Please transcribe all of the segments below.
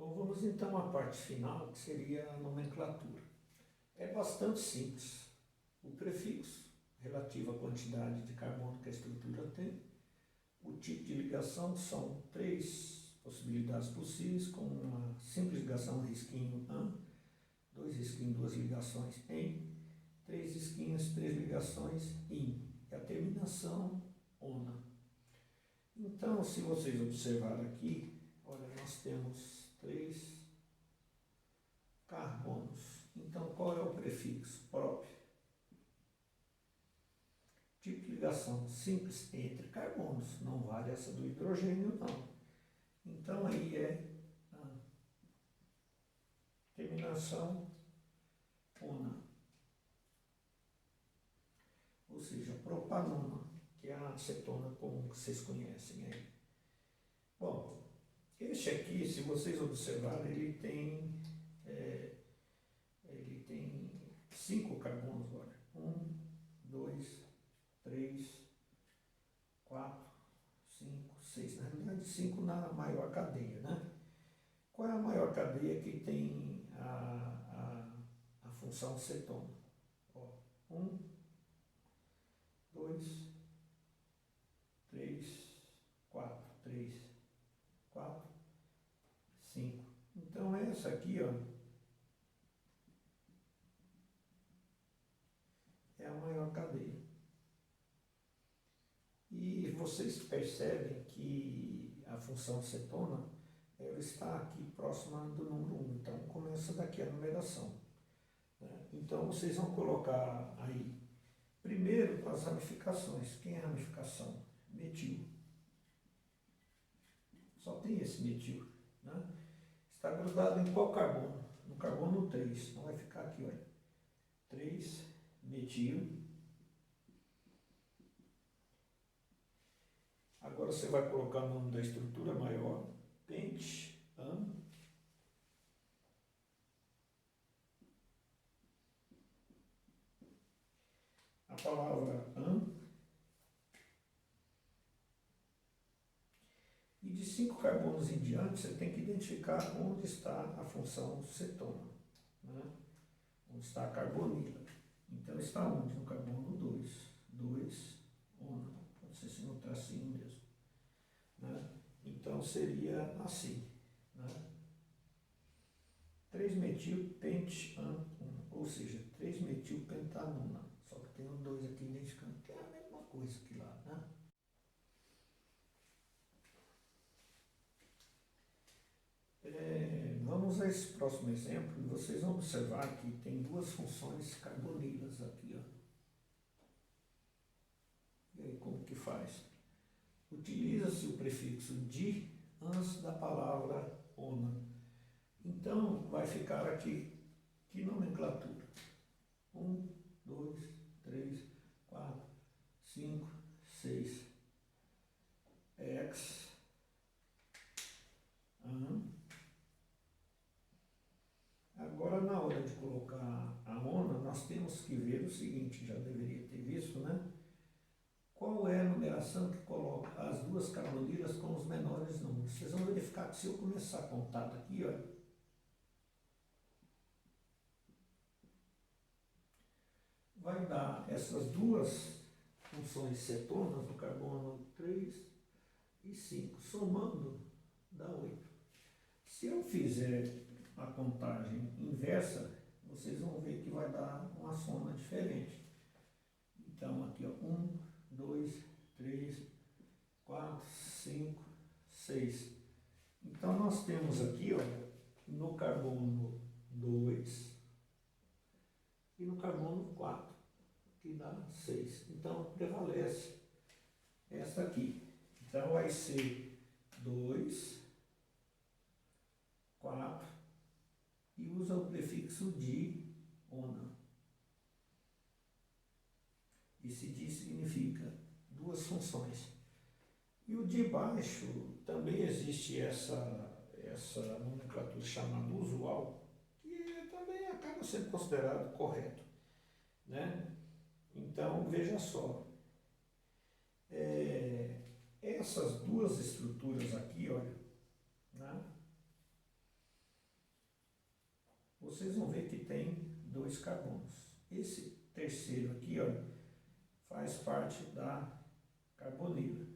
Bom, vamos então à parte final, que seria a nomenclatura. É bastante simples. O prefixo, relativo à quantidade de carbono que a estrutura tem. O tipo de ligação são 3 possibilidades possíveis, com uma simples ligação, risquinho AN, 2 risquinhos, 2 ligações EN, 3 risquinhos, 3 ligações IN. E a terminação ONA. Então, se vocês observarem aqui, olha, nós temos 3 carbonos. Então, qual é o prefixo próprio? Tipo de ligação simples entre carbonos, não vale essa do hidrogênio, não. Então, aí é a terminação ona, ou seja, propanona, que é a acetona comum que vocês conhecem aí. Bom, este aqui, se vocês observarem, ele tem 5 carbonos, olha. 1, 2, 3, 4, 5, 6. Na realidade, 5 na maior cadeia, né? Qual é a maior cadeia que tem a função cetona? 1, 2, 3, 4, 3, 4, 5. Então, essa aqui, ó, é a maior cadeia. E vocês percebem que a função cetona, ela está aqui próxima do número 1. Então, começa daqui a numeração. Né? Então, vocês vão colocar aí, primeiro, as ramificações. Quem é a ramificação? Metil. Só tem esse metil. Né? Está grudado em qual carbono? No carbono 3. Então, vai ficar aqui, olha. 3 metil. Agora você vai colocar o nome da estrutura maior, pent-an. A palavra an. E de 5 carbonos em diante, você tem que identificar onde está a função cetona. Né? Onde está a carbonila. Então está onde? No carbono 2. 2, ona. Pode ser assim no tracinho mesmo. Né? Então seria assim. Né? 3-metil-pent-an, ou seja, 3-metil-pentanona. Só que tem o 2 aqui identificando que é a mesma coisa que lá. Né? Vamos a esse próximo exemplo e vocês vão observar que tem 2 funções carbonilas aqui. Ó. E aí como que faz? Utiliza-se o prefixo di antes da palavra ona. Então vai ficar aqui, que nomenclatura? 1, 2, 3, 4, 5, 6. Ex, an. Agora, na hora de colocar a ona, nós temos que ver o seguinte, já deveria ter visto, né? Qual é a numeração que coloca as 2 carbonilas com os menores números? Vocês vão verificar que se eu começar a contar daqui, olha, vai dar essas 2 funções cetonas do carbono 3 e 5. Somando, dá 8. Se eu fizer a contagem inversa, vocês vão ver que vai dar uma soma diferente. Então, aqui, ó, 1, 2, 3, 4, 5, 6. Então, nós temos aqui, olha, no carbono 2 e no carbono 4, que dá 6. Então, prevalece essa aqui. Então, vai ser 2, 4, e usa o prefixo di, ona. Esse di significa 2 funções. E o de baixo também existe essa nomenclatura chamada usual, que também acaba sendo considerado correto. Né? Então, veja só. Essas 2 estruturas aqui, olha, né? vocês vão ver que tem 2 carbonos. Esse terceiro aqui, ó, faz parte da carbonila.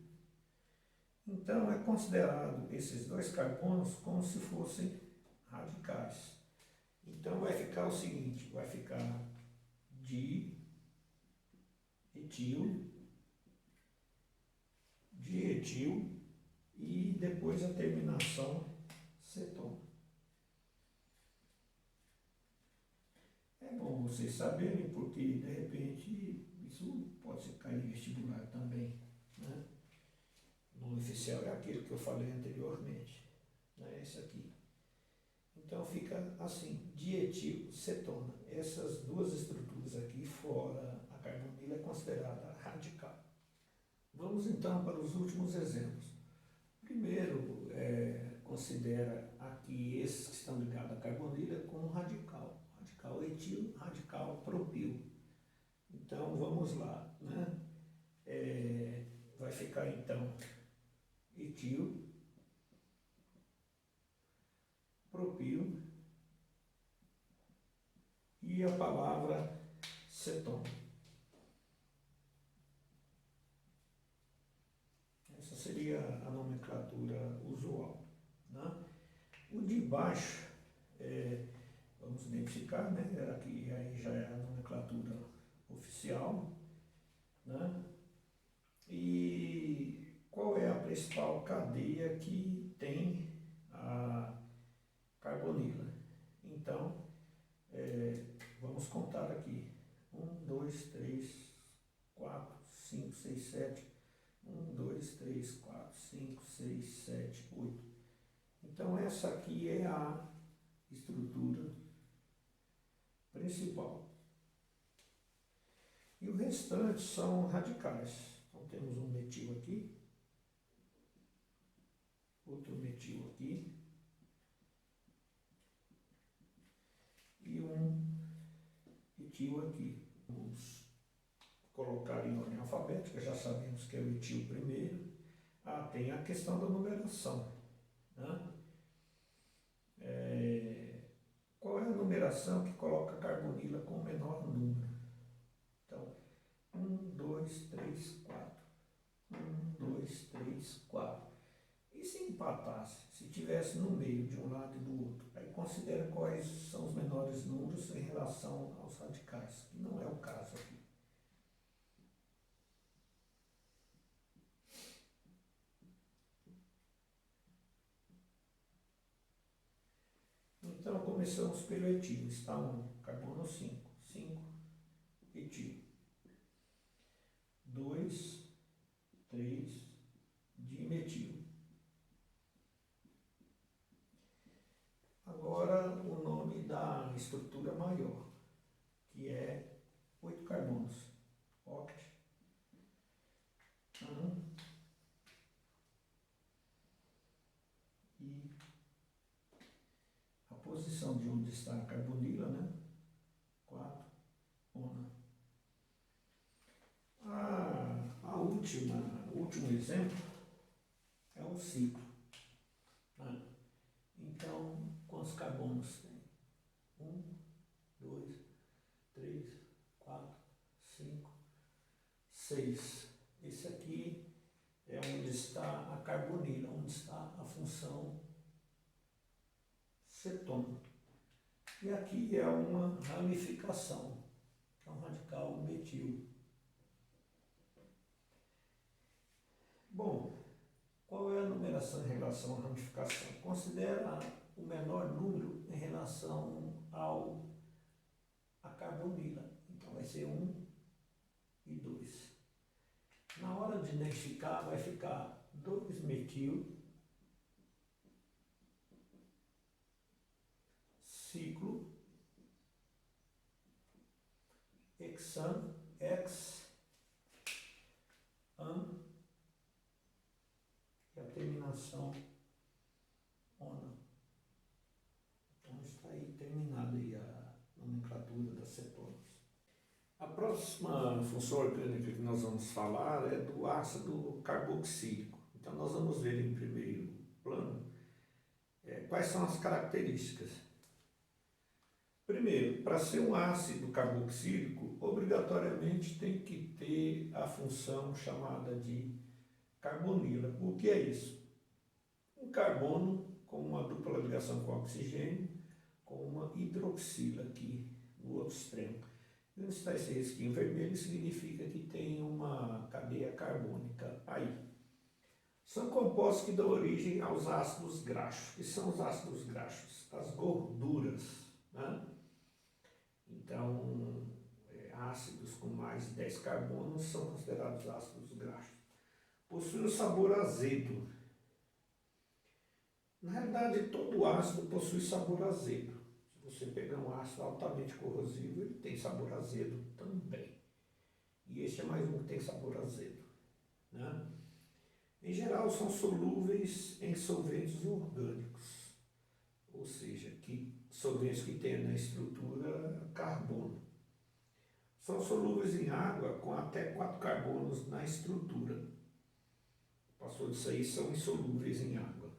Então, é considerado esses 2 carbonos como se fossem radicais. Então, vai ficar o seguinte, vai ficar dietil e depois a terminação cetona. É bom vocês saberem, porque de repente isso pode ser cair em vestibular também, né? O nome oficial é aquele que eu falei anteriormente, né? Esse aqui. Então fica assim, dietilcetona. Essas 2 estruturas aqui, fora a carbonila, é considerada radical. Vamos então para os últimos exemplos. Primeiro, considera aqui esses que estão ligados à carbonila como radical. Radical etil, radical propil. Então vamos lá, né? Vai ficar então etil, propil e a palavra cetona. Essa seria a nomenclatura usual, né? O de baixo, vamos identificar, né? Aqui aí já é a nomenclatura oficial, né? E qual é a principal cadeia que tem a carbonila? Então, vamos contar aqui. 1, 2, 3, 4, 5, 6, 7. 1, 2, 3, 4, 5, 6, 7, 8. Então, essa aqui é a estrutura principal. E o restante são radicais. Então, temos um metil aqui, outro metil aqui e um etil aqui. Vamos colocar em ordem alfabética, já sabemos que é o etil primeiro. Tem a questão da numeração, né? Qual é a numeração que coloca a carbonila com o menor número? Então, 1, 2, 3, 4. 1, 2, 3, 4. E se empatasse? Se tivesse no meio de um lado e do outro? Aí considera quais são os menores números em relação aos radicais, que não é o caso aqui. Então, começamos pelo etil. Está 1, carbono 5. 5, etil. 2, 3, dimetil. Agora, o nome da estrutura maior, que é 8 carbonos. Oct. E a posição de onde está a carbonila, né? 4, ona. O último exemplo é um ciclo, né? Então, quantos carbonos tem? 1, 2, 3, 4, 5, 6. Esse aqui é onde está a carbonila, onde está a função cetona. E aqui é uma ramificação, que é um radical metil. Bom, qual é a numeração em relação à ramificação? Considera o menor número em relação à carbonila. Então vai ser 1 e 2. Na hora de identificar, vai ficar 2-metil, ciclo, hexan, an, e a terminação ona. Então está aí terminada aí a nomenclatura das cetonas. A próxima função orgânica que nós vamos falar é do ácido carboxílico. Então nós vamos ver em primeiro plano quais são as características. Primeiro, para ser um ácido carboxílico, obrigatoriamente tem que ter a função chamada de carbonila. O que é isso? Um carbono com uma dupla ligação com oxigênio, com uma hidroxila aqui no outro extremo. E onde está esse risquinho vermelho, significa que tem uma cadeia carbônica aí. São compostos que dão origem aos ácidos graxos. O que são os ácidos graxos? As gorduras, né? Então, ácidos com mais de 10 carbonos são considerados ácidos graxos. Possuem um sabor azedo. Na realidade, todo ácido possui sabor azedo. Se você pegar um ácido altamente corrosivo, ele tem sabor azedo também. E este é mais um que tem sabor azedo, né? Em geral, são solúveis em solventes orgânicos, ou seja, solventes que têm na estrutura carbono. São solúveis em água com até 4 carbonos na estrutura. Passou disso aí, são insolúveis em água.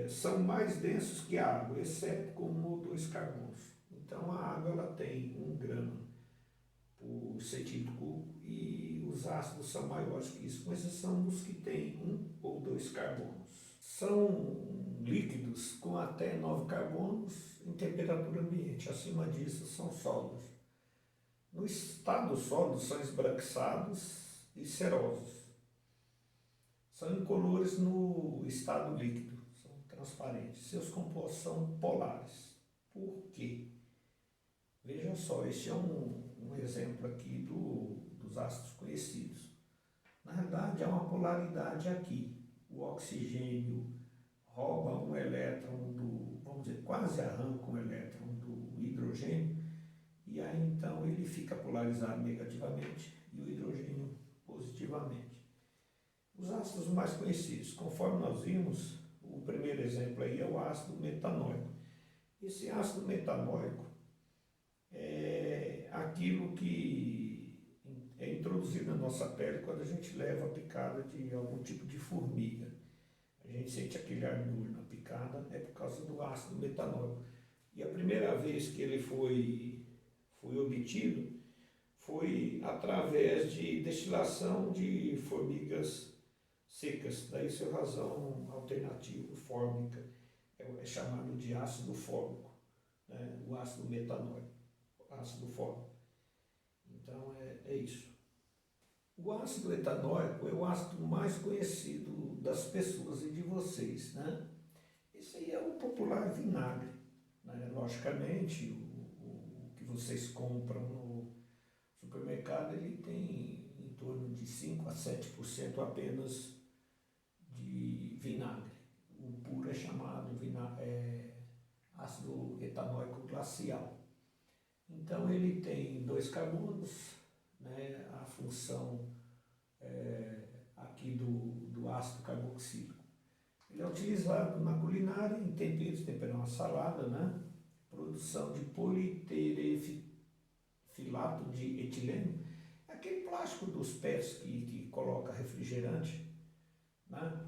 São mais densos que a água, exceto com 1 ou 2 carbonos. Então a água ela tem 1 grama por centímetro cúbico e os ácidos são maiores que isso, com exceção dos que têm 1 ou 2 carbonos. São líquidos com até 9 carbonos em temperatura ambiente. Acima disso são sólidos. No estado sólido são esbranquiçados e cerosos. São incolores no estado líquido, são transparentes. Seus compostos são polares. Por quê? Veja só, este é um exemplo aqui dos ácidos conhecidos. Na verdade, há uma polaridade aqui. O oxigênio rouba um elétron vamos dizer, quase arranca um elétron do hidrogênio, e aí então ele fica polarizado negativamente e o hidrogênio positivamente. Os ácidos mais conhecidos, conforme nós vimos, o primeiro exemplo aí é o ácido metanóico. Esse ácido metanóico é aquilo que é introduzido na nossa pele quando a gente leva a picada de algum tipo de formiga. A gente sente aquele ardor na picada, é por causa do ácido metanóico. E a primeira vez que ele foi obtido foi através de destilação de formigas secas. Daí sua razão alternativa fórmica é chamado de ácido fórmico, né? O ácido metanóico, ácido fórmico. Então é isso. O ácido etanóico é o ácido mais conhecido das pessoas e de vocês, né? Esse aí é o popular vinagre, né? Logicamente, o que vocês compram no supermercado, ele tem em torno de 5 a 7% apenas de vinagre. O puro é chamado ácido etanóico glacial. Então ele tem 2 carbonos, né? A função aqui do ácido carboxílico. Ele é utilizado na culinária, em temperos, temperar uma salada, né? Produção de politerefilato de etileno, aquele plástico dos pés que coloca refrigerante, né?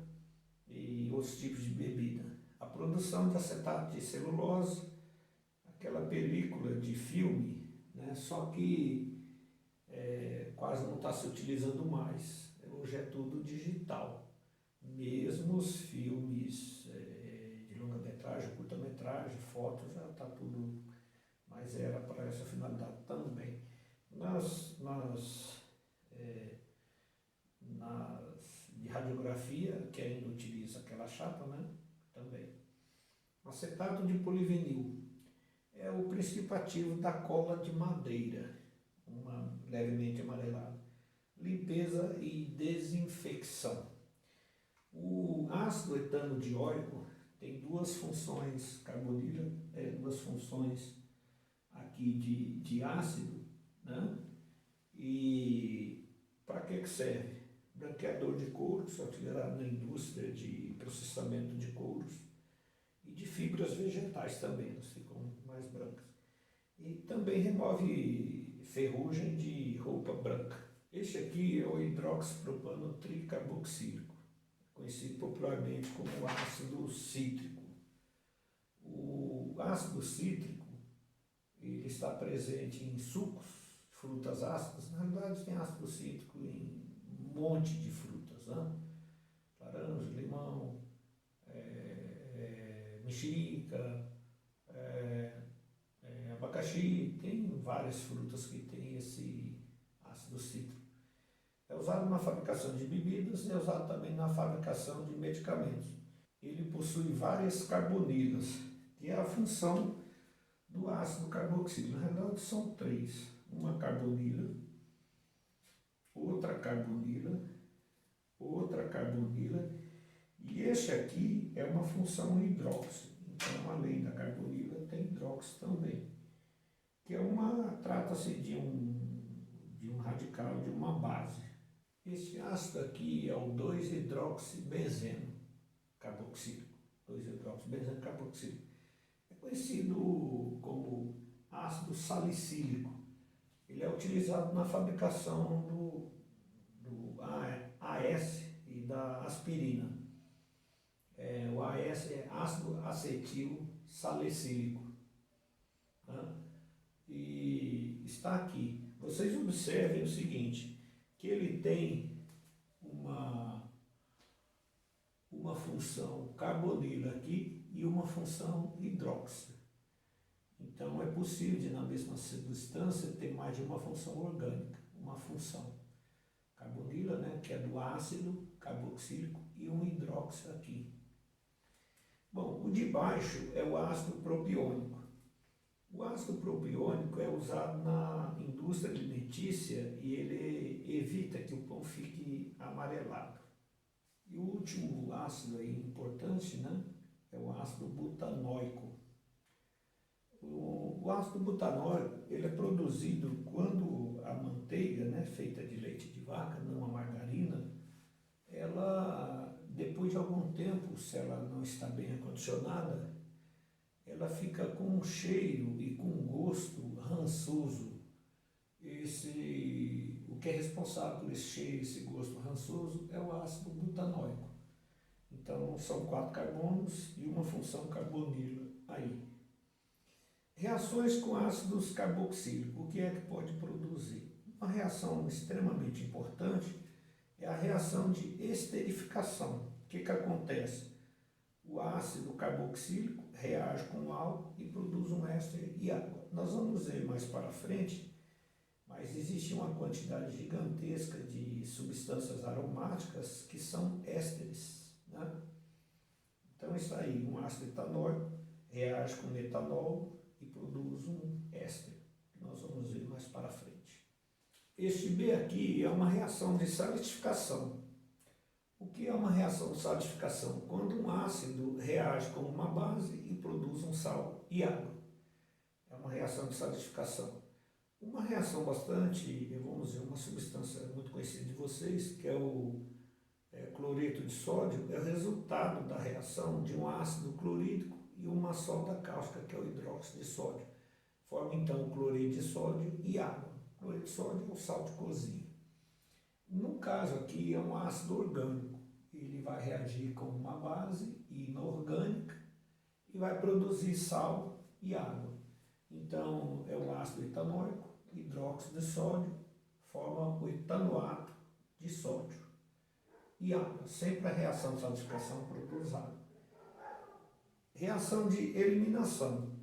E outros tipos de bebida. A produção de acetato de celulose, aquela película de filme, né? Só que quase não está se utilizando mais. Hoje é tudo digital. Mesmo os filmes de longa-metragem, curta-metragem, fotos, já está tudo, mas era para essa finalidade também. De radiografia, que ainda utiliza aquela chapa, né? Também. Acetato de polivinil é o princípio ativo da cola de madeira, levemente amarelada. Limpeza e desinfecção. O ácido etano dioico tem 2 funções carbonila, 2 funções aqui de ácido, né? E para que serve? Branqueador de couros, utilizado na indústria de processamento de couros e de fibras vegetais também, elas ficam mais brancas. E também remove ferrugem de roupa branca. Este aqui é o hidroxipropano tricarboxílico, conhecido popularmente como ácido cítrico. O ácido ácido cítrico, ele está presente em sucos, frutas ácidas. Na realidade, tem ácido cítrico em um monte de frutas, né? Laranja, limão, mexerica, abacaxi, tem várias frutas que têm esse ácido cítrico. É usado na fabricação de bebidas e é usado também na fabricação de medicamentos. Ele possui várias carbonilas, que é a função do ácido carboxílico. Na realidade são três: uma carbonila, outra carbonila, outra carbonila, e este aqui é uma função hidróxido. Então, além da carbonila, tem hidróxido também, que é trata-se de um radical, de uma base. Este ácido aqui é o 2-hidroxibenzeno carboxílico. 2-hidroxibenzeno carboxílico. É conhecido como ácido salicílico. Ele é utilizado na fabricação do AS e da aspirina. O AS é ácido acetil salicílico. Tá? E está aqui. Vocês observem o seguinte, que ele tem uma função carbonila aqui e uma função hidróxido. Então é possível de, na mesma substância, ter mais de uma função orgânica, uma função carbonila, né, que é do ácido carboxílico, e um hidróxido aqui. Bom, o de baixo é o ácido propiônico. O ácido propiônico é usado na indústria alimentícia e ele evita que o pão fique amarelado. E o último ácido aí importante, né, é o ácido butanóico. O ácido butanóico ele é produzido quando a manteiga, né, feita de leite de vaca, não a margarina, ela, depois de algum tempo, se ela não está bem acondicionada, ela fica com um cheiro e com um gosto rançoso. O que é responsável por esse cheiro, esse gosto rançoso, é o ácido butanóico. Então, são 4 carbonos e uma função carbonila aí. Reações com ácidos carboxílicos, o que é que pode produzir? Uma reação extremamente importante é a reação de esterificação. O que acontece? O ácido carboxílico reage com o álcool e produz um éster e água. Nós vamos ver mais para frente, mas existe uma quantidade gigantesca de substâncias aromáticas que são ésteres, né? Então isso aí, um ácido etanóico reage com metanol e produz um éster, que nós vamos ver mais para frente. Este B aqui é uma reação de salidificação. O que é uma reação de salidificação? Quando um ácido reage com uma base e produz um sal e água. É uma reação de salidificação. Uma reação bastante, vamos dizer, uma substância muito conhecida de vocês, que é o cloreto de sódio, é o resultado da reação de um ácido clorídrico e uma soda cáustica, que é o hidróxido de sódio. Forma então o cloreto de sódio e água. O cloreto de sódio é o sal de cozinha. No caso aqui é um ácido orgânico. Ele vai reagir com uma base inorgânica e vai produzir sal e água. Então é o ácido etanóico, hidróxido de sódio, forma o etanoato de sódio e água. Sempre a reação de salidificação produz água. Reação de eliminação.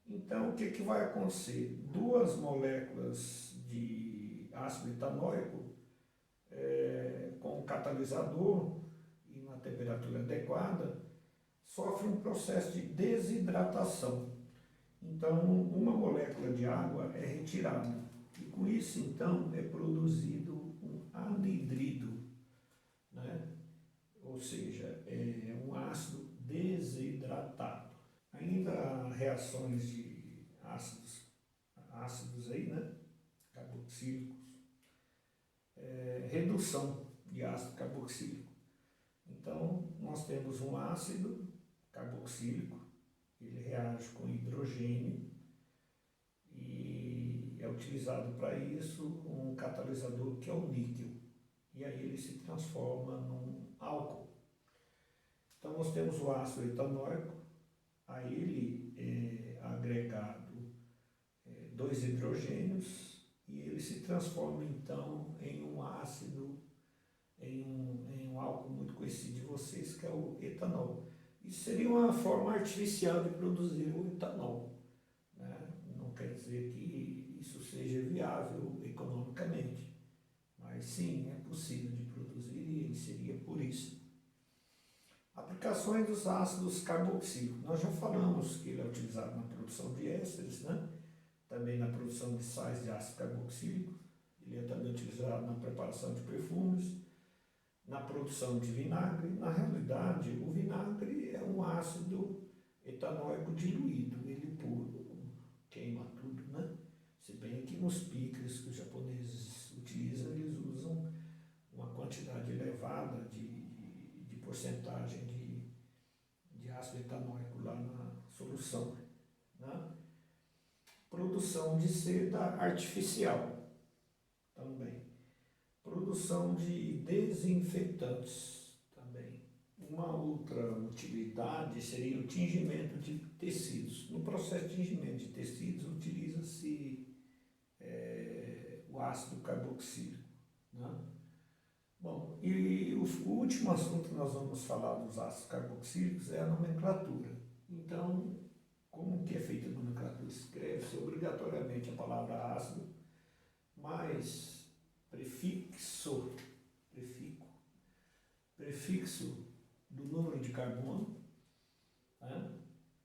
Então o que vai acontecer? Duas moléculas de ácido etanóico com um catalisador e na temperatura adequada, sofre um processo de desidratação. Então, uma molécula de água é retirada e com isso, então, é produzido um anidrido, né? Ou seja, é um ácido desidratado. Ainda reações de ácidos aí, né? Carboxílicos, redução de ácido carboxílico. Então, nós temos um ácido carboxílico, ele reage com hidrogênio e é utilizado para isso um catalisador que é o níquel. E aí ele se transforma num álcool. Então, nós temos o ácido etanóico, a ele é agregado dois hidrogênios e ele se transforma então em um ácido, em um álcool muito conhecido de vocês, que é o etanol. Isso seria uma forma artificial de produzir o etanol, né? Não quer dizer que isso seja viável economicamente, mas sim, é possível de produzir e ele seria por isso. Aplicações dos ácidos carboxílicos. Nós já falamos que ele é utilizado na produção de ésteres, né? Também na produção de sais de ácido carboxílico. Ele é também utilizado na preparação de perfumes, na produção de vinagre. Na realidade, o vinagre é um ácido etanóico diluído, ele puro, queima tudo, né? Se bem que nos picles que os japoneses utilizam, eles usam uma quantidade elevada de porcentagem de ácido etanóico lá na solução, né? Produção de seda artificial também. Produção de desinfetantes também. Uma outra utilidade seria o tingimento de tecidos. No processo de tingimento de tecidos utiliza-se o ácido carboxílico, né? Bom, e o último assunto que nós vamos falar dos ácidos carboxílicos é a nomenclatura. Então, como que é feita a nomenclatura? Escreve-se obrigatoriamente a palavra ácido, mais prefixo do número de carbono, né?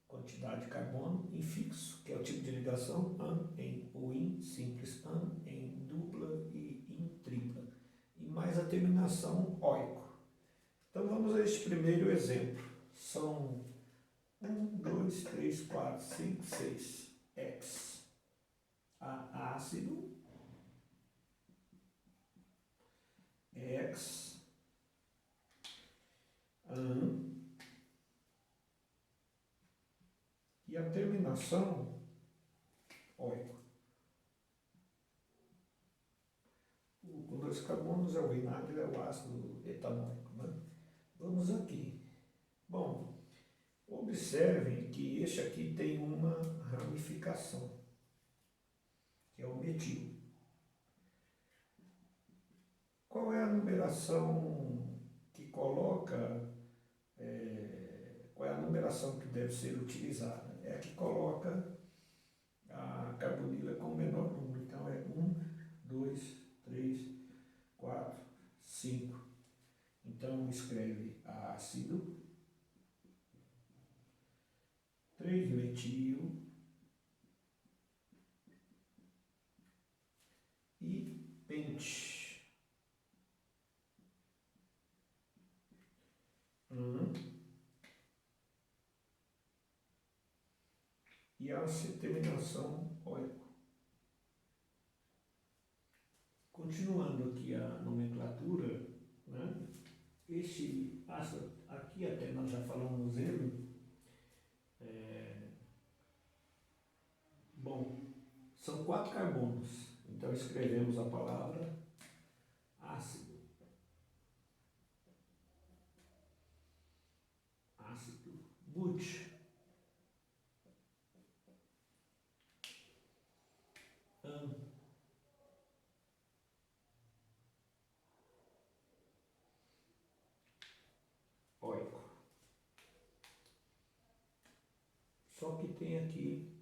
Quantidade de carbono, infixo, que é o tipo de ligação, an, em ou in, simples an, em dupla e in tripla. E mais a terminação oico. Então vamos a este primeiro exemplo. São 1, 2, 3, 4, 5, 6. X. Ácido. X. An. E a terminação oico. Com dois carbonos é o vinagre, é o ácido etanóico, né? Vamos aqui. Bom, observem que este aqui tem uma ramificação, que é o metil. Qual é a numeração que coloca, qual é a numeração que deve ser utilizada? É a que coloca a carbonila com o menor número. Então é 1, 2, 3, 4, 5. Então escreve ácido, 3-metil e pente. E a terminação oico. Continuando aqui a nomenclatura, né? Este ácido, aqui até nós já falamos ele. Bom, são 4 carbonos. Então escrevemos a palavra ácido. Ácido. But. An. Oico. Só que tem aqui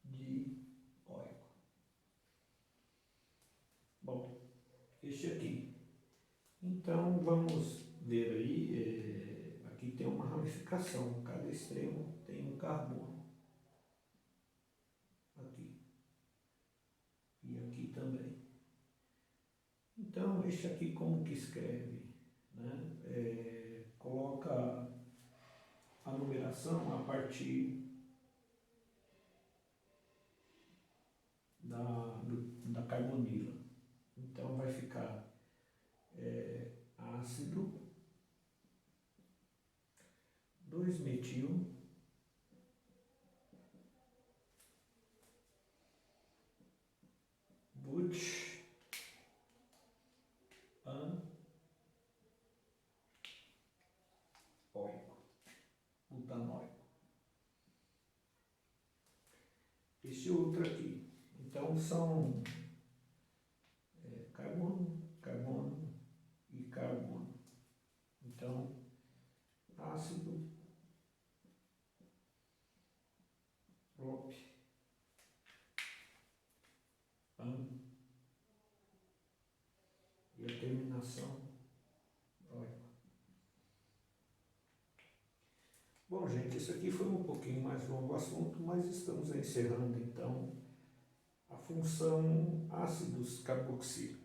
de oico. Bom, este aqui. Então vamos ver aí, aqui tem uma ramificação, cada extremo tem um carbono. Aqui. E aqui também. Então este aqui como que escreve? Né? Coloca a numeração a partir da carbonila. Então vai ficar ácido, 2-metil, but, an, oico, butanóico. esse outro aqui. Então são carbono, carbono e carbono. Então, ácido, prop, pan, e a terminação próico. Bom, gente, isso aqui foi um pouquinho mais longo o assunto, mas estamos encerrando então a função ácidos carboxílicos.